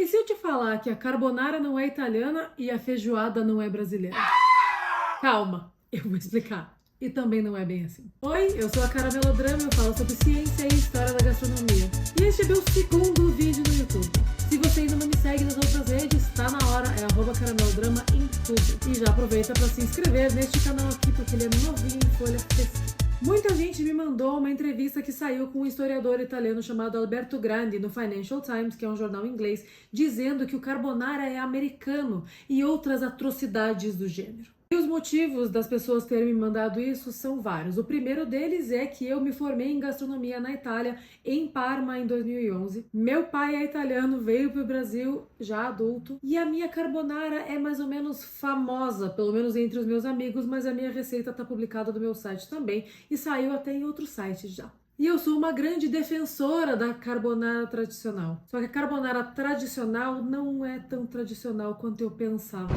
E se eu te falar que a carbonara não é italiana e a feijoada não é brasileira? Calma, eu vou explicar. E também não é bem assim. Oi, eu sou a Cara Melodrama, eu falo sobre ciência e história da gastronomia. E este é meu segundo vídeo no YouTube. Se você ainda não me segue nas outras redes, tá na hora, é @caramelodrama em tudo. E já aproveita para se inscrever neste canal aqui, porque ele é novinho em folha fresquinha. Muita gente me mandou uma entrevista que saiu com um historiador italiano chamado Alberto Grandi no Financial Times, que é um jornal inglês, dizendo que o carbonara é americano e outras atrocidades do gênero. E os motivos das pessoas terem me mandado isso são vários. O primeiro deles é que eu me formei em gastronomia na Itália, em Parma, em 2011. Meu pai é italiano, veio para o Brasil já adulto. E a minha carbonara é mais ou menos famosa, pelo menos entre os meus amigos, mas a minha receita está publicada no meu site também e saiu até em outros sites já. E eu sou uma grande defensora da carbonara tradicional. Só que a carbonara tradicional não é tão tradicional quanto eu pensava.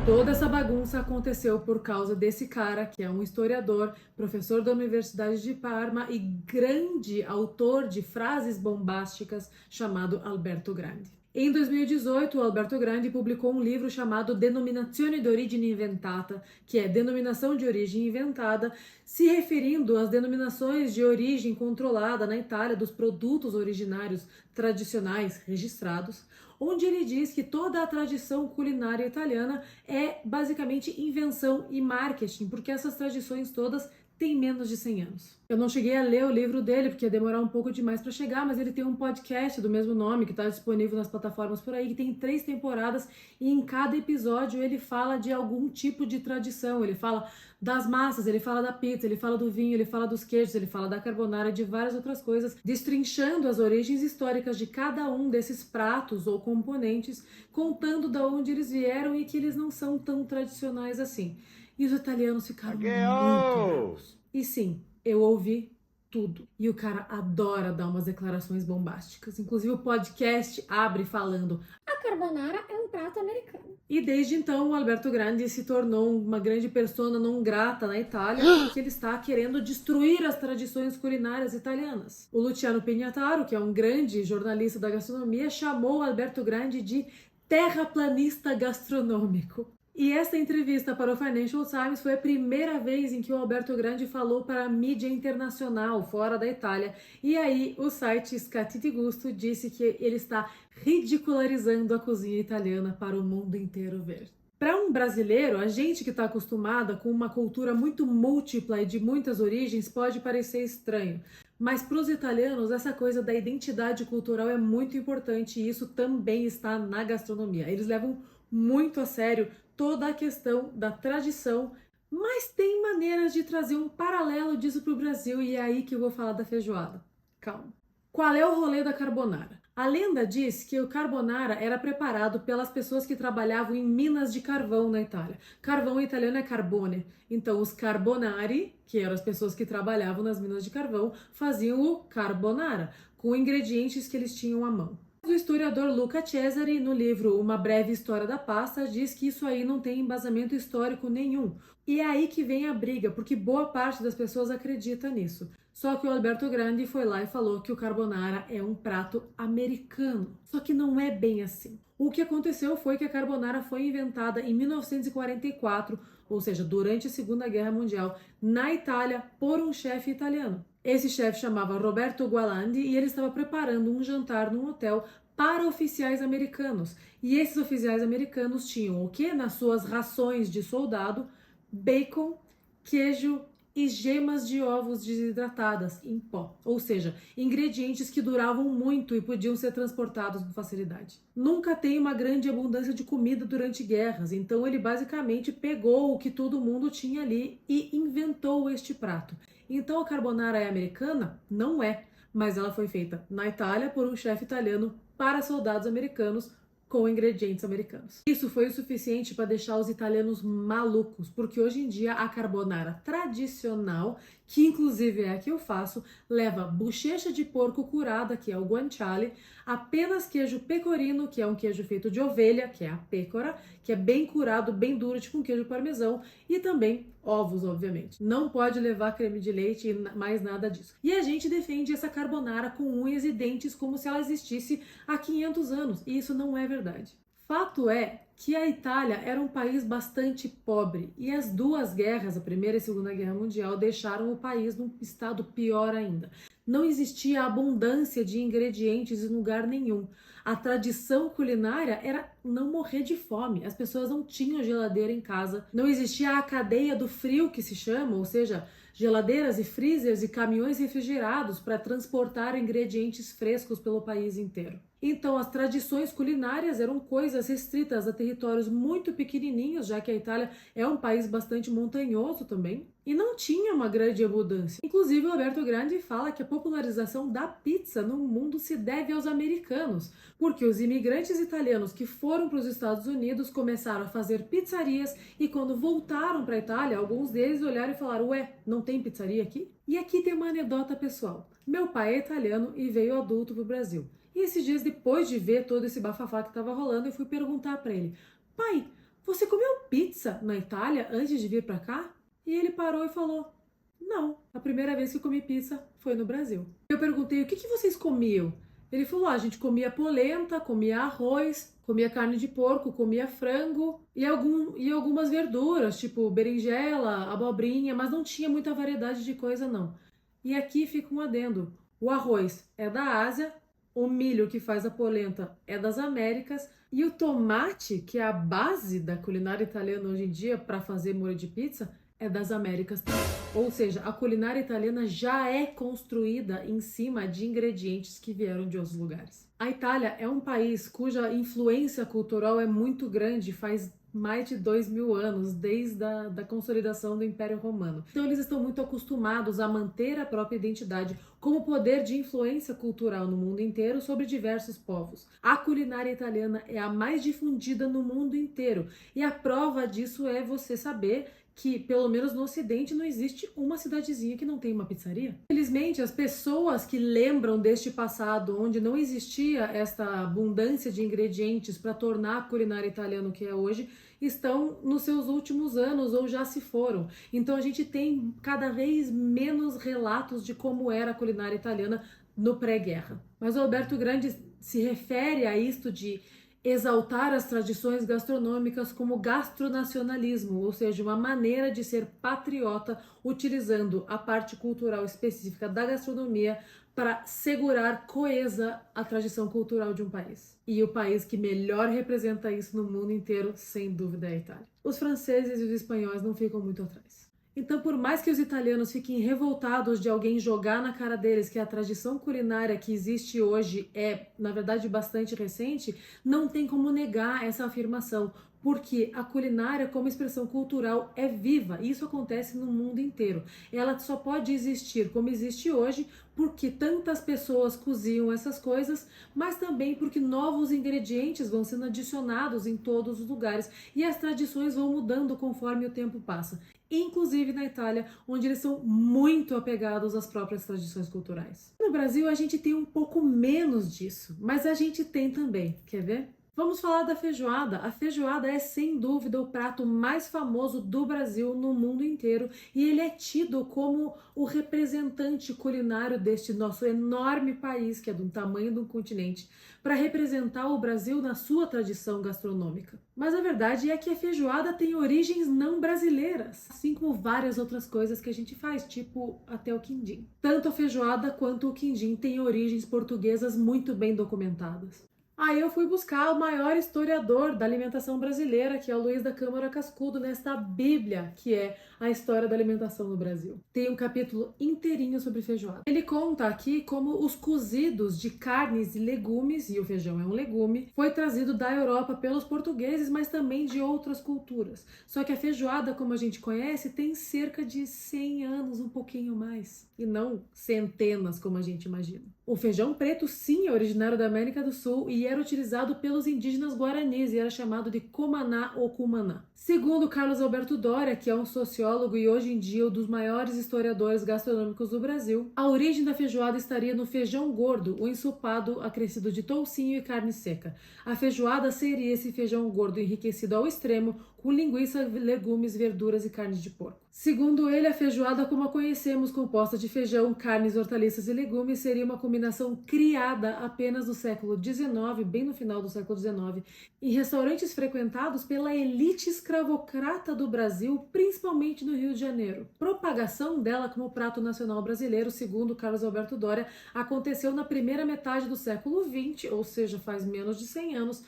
Toda essa bagunça aconteceu por causa desse cara, que é um historiador, professor da Universidade de Parma e grande autor de frases bombásticas, chamado Alberto Grandi. Em 2018, o Alberto Grandi publicou um livro chamado Denominazione di origine inventata, que é Denominação de Origem Inventada, se referindo às denominações de origem controlada na Itália dos produtos originários tradicionais registrados, onde ele diz que toda a tradição culinária italiana é basicamente invenção e marketing, porque essas tradições todas têm menos de 100 anos. Eu não cheguei a ler o livro dele, porque ia demorar um pouco demais para chegar, mas ele tem um podcast do mesmo nome, que está disponível nas plataformas por aí, que tem 3 temporadas, e em cada episódio ele fala de algum tipo de tradição. Ele fala das massas, ele fala da pizza, ele fala do vinho, ele fala dos queijos, ele fala da carbonara e de várias outras coisas, destrinchando as origens históricas de cada um desses pratos ou componentes, contando de onde eles vieram e que eles não são tão tradicionais assim. E os italianos ficaram muito bravos. E sim, eu ouvi tudo. E o cara adora dar umas declarações bombásticas. Inclusive o podcast abre falando: a carbonara é um prato americano. E desde então o Alberto Grandi se tornou uma grande persona não grata na Itália, porque ele está querendo destruir as tradições culinárias italianas. O Luciano Pignataro, que é um grande jornalista da gastronomia, chamou o Alberto Grandi de terraplanista gastronômico. E essa entrevista para o Financial Times foi a primeira vez em que o Alberto Grandi falou para a mídia internacional, fora da Itália. E aí o site Scatti di Gusto disse que ele está ridicularizando a cozinha italiana para o mundo inteiro ver. Para um brasileiro, a gente que está acostumada com uma cultura muito múltipla e de muitas origens pode parecer estranho. Mas para os italianos, essa coisa da identidade cultural é muito importante e isso também está na gastronomia. Eles levam muito a sério toda a questão da tradição, mas tem maneiras de trazer um paralelo disso para o Brasil e é aí que eu vou falar da feijoada. Calma. Qual é o rolê da carbonara? A lenda diz que o carbonara era preparado pelas pessoas que trabalhavam em minas de carvão na Itália. Carvão em italiano é carbone. Então os carbonari, que eram as pessoas que trabalhavam nas minas de carvão, faziam o carbonara, com ingredientes que eles tinham à mão. O historiador Luca Cesari, no livro Uma Breve História da Pasta, diz que isso aí não tem embasamento histórico nenhum. E é aí que vem a briga, porque boa parte das pessoas acredita nisso. Só que o Alberto Grandi foi lá e falou que o carbonara é um prato americano. Só que não é bem assim. O que aconteceu foi que a carbonara foi inventada em 1944, ou seja, durante a Segunda Guerra Mundial, na Itália, por um chefe italiano. Esse chefe chamava Roberto Gualandi e ele estava preparando um jantar num hotel para oficiais americanos. E esses oficiais americanos tinham o que? Nas suas rações de soldado, bacon, queijo e gemas de ovos desidratadas em pó. Ou seja, ingredientes que duravam muito e podiam ser transportados com facilidade. Nunca tem uma grande abundância de comida durante guerras, então ele basicamente pegou o que todo mundo tinha ali e inventou este prato. Então a carbonara é americana? Não é, mas ela foi feita na Itália por um chefe italiano para soldados americanos com ingredientes americanos. Isso foi o suficiente para deixar os italianos malucos, porque hoje em dia a carbonara tradicional, que inclusive é a que eu faço, leva bochecha de porco curada, que é o guanciale, apenas queijo pecorino, que é um queijo feito de ovelha, que é a pecora, que é bem curado, bem duro, tipo um queijo parmesão, e também ovos, obviamente. Não pode levar creme de leite e mais nada disso. E a gente defende essa carbonara com unhas e dentes como se ela existisse há 500 anos, e isso não é verdade. Fato é que a Itália era um país bastante pobre e as duas guerras, a Primeira e a Segunda Guerra Mundial, deixaram o país num estado pior ainda. Não existia abundância de ingredientes em lugar nenhum. A tradição culinária era não morrer de fome. As pessoas não tinham geladeira em casa. Não existia a cadeia do frio, que se chama, ou seja, geladeiras e freezers e caminhões refrigerados para transportar ingredientes frescos pelo país inteiro. Então, as tradições culinárias eram coisas restritas a territórios muito pequenininhos, já que a Itália é um país bastante montanhoso também, e não tinha uma grande abundância. Inclusive, o Alberto Grandi fala que a popularização da pizza no mundo se deve aos americanos, porque os imigrantes italianos que foram para os Estados Unidos começaram a fazer pizzarias e quando voltaram para a Itália, alguns deles olharam e falaram: ué, não tem pizzaria aqui? E aqui tem uma anedota pessoal. Meu pai é italiano e veio adulto para o Brasil. E esses dias, depois de ver todo esse bafafá que estava rolando, eu fui perguntar para ele: pai, você comeu pizza na Itália antes de vir para cá? E ele parou e falou: não, a primeira vez que eu comi pizza foi no Brasil. Eu perguntei: o que vocês comiam? Ele falou: a gente comia polenta, comia arroz, comia carne de porco, comia frango e algumas verduras, tipo berinjela, abobrinha, mas não tinha muita variedade de coisa não. E aqui fica um adendo: o arroz é da Ásia, o milho que faz a polenta é das Américas e o tomate, que é a base da culinária italiana hoje em dia para fazer molho de pizza, é das Américas também. Ou seja, a culinária italiana já é construída em cima de ingredientes que vieram de outros lugares. A Itália é um país cuja influência cultural é muito grande, faz mais de 2000 anos, desde a consolidação do Império Romano. Então eles estão muito acostumados a manter a própria identidade como poder de influência cultural no mundo inteiro sobre diversos povos. A culinária italiana é a mais difundida no mundo inteiro e a prova disso é você saber que, pelo menos no Ocidente, não existe uma cidadezinha que não tem uma pizzaria. Infelizmente, as pessoas que lembram deste passado, onde não existia esta abundância de ingredientes para tornar a culinária italiana o que é hoje, estão nos seus últimos anos ou já se foram. Então a gente tem cada vez menos relatos de como era a culinária italiana no pré-guerra. Mas o Alberto Grandi se refere a isto de exaltar as tradições gastronômicas como gastronacionalismo, ou seja, uma maneira de ser patriota utilizando a parte cultural específica da gastronomia para segurar coesa a tradição cultural de um país. E o país que melhor representa isso no mundo inteiro, sem dúvida, é a Itália. Os franceses e os espanhóis não ficam muito atrás. Então, por mais que os italianos fiquem revoltados de alguém jogar na cara deles que a tradição culinária que existe hoje é, na verdade, bastante recente, não tem como negar essa afirmação, porque a culinária como expressão cultural é viva, e isso acontece no mundo inteiro. Ela só pode existir como existe hoje porque tantas pessoas cozinham essas coisas, mas também porque novos ingredientes vão sendo adicionados em todos os lugares e as tradições vão mudando conforme o tempo passa. Inclusive na Itália, onde eles são muito apegados às próprias tradições culturais. No Brasil, a gente tem um pouco menos disso, mas a gente tem também. Quer ver? Vamos falar da feijoada. A feijoada é, sem dúvida, o prato mais famoso do Brasil no mundo inteiro e ele é tido como o representante culinário deste nosso enorme país, que é do tamanho de um continente, para representar o Brasil na sua tradição gastronômica. Mas a verdade é que a feijoada tem origens não brasileiras, assim como várias outras coisas que a gente faz, tipo até o quindim. Tanto a feijoada quanto o quindim têm origens portuguesas muito bem documentadas. Aí eu fui buscar o maior historiador da alimentação brasileira, que é o Luiz da Câmara Cascudo, nesta bíblia, que é a história da alimentação no Brasil. Tem um capítulo inteirinho sobre feijoada. Ele conta aqui como os cozidos de carnes e legumes, e o feijão é um legume, foi trazido da Europa pelos portugueses, mas também de outras culturas. Só que a feijoada, como a gente conhece, tem cerca de 100 anos, um pouquinho mais, e não centenas, como a gente imagina. O feijão preto, sim, é originário da América do Sul e era utilizado pelos indígenas guaranis e era chamado de cumaná ou cumaná. Segundo Carlos Alberto Doria, que é um sociólogo e hoje em dia um dos maiores historiadores gastronômicos do Brasil, a origem da feijoada estaria no feijão gordo, o ensopado acrescido de toucinho e carne seca. A feijoada seria esse feijão gordo enriquecido ao extremo, com linguiça, legumes, verduras e carne de porco. Segundo ele, a feijoada como a conhecemos, composta de feijão, carnes, hortaliças e legumes, seria uma combinação criada apenas no século XIX, bem no final do século XIX, em restaurantes frequentados pela elite escravocrata do Brasil, principalmente no Rio de Janeiro. Propagação dela como prato nacional brasileiro, segundo Carlos Alberto Doria, aconteceu na primeira metade do século XX, ou seja, faz menos de 100 anos,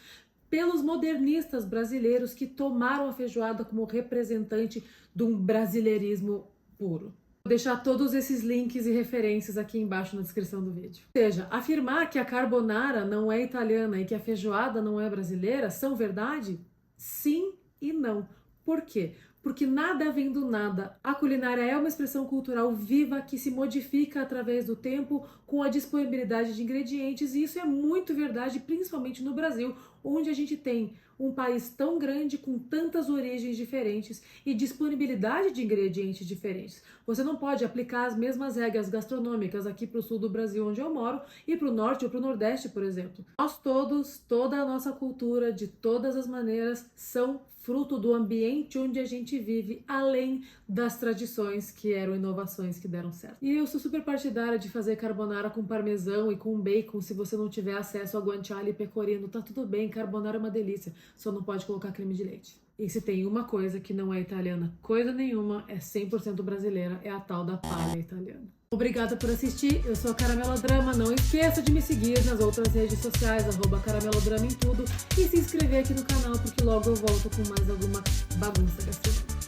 pelos modernistas brasileiros que tomaram a feijoada como representante de um brasileirismo puro. Vou deixar todos esses links e referências aqui embaixo na descrição do vídeo. Ou seja, afirmar que a carbonara não é italiana e que a feijoada não é brasileira são verdade? Sim e não. Por quê? Porque nada vem do nada. A culinária é uma expressão cultural viva que se modifica através do tempo com a disponibilidade de ingredientes, e isso é muito verdade, principalmente no Brasil, onde a gente tem um país tão grande com tantas origens diferentes e disponibilidade de ingredientes diferentes. Você não pode aplicar as mesmas regras gastronômicas aqui para o sul do Brasil, onde eu moro, e para o norte ou para o nordeste, por exemplo. Nós todos, toda a nossa cultura, de todas as maneiras, são fruto do ambiente onde a gente vive, além das tradições que eram inovações que deram certo. E eu sou super partidária de fazer carbonara com parmesão e com bacon. Se você não tiver acesso a guanciale e pecorino, tá tudo bem, carbonara é uma delícia, só não pode colocar creme de leite. E se tem uma coisa que não é italiana, coisa nenhuma, é 100% brasileira, é a tal da palha italiana. Obrigada por assistir, eu sou a Caramelodrama, não esqueça de me seguir nas outras redes sociais, @caramelodrama em tudo, e se inscrever aqui no canal, porque logo eu volto com mais alguma bagunça gastronômica.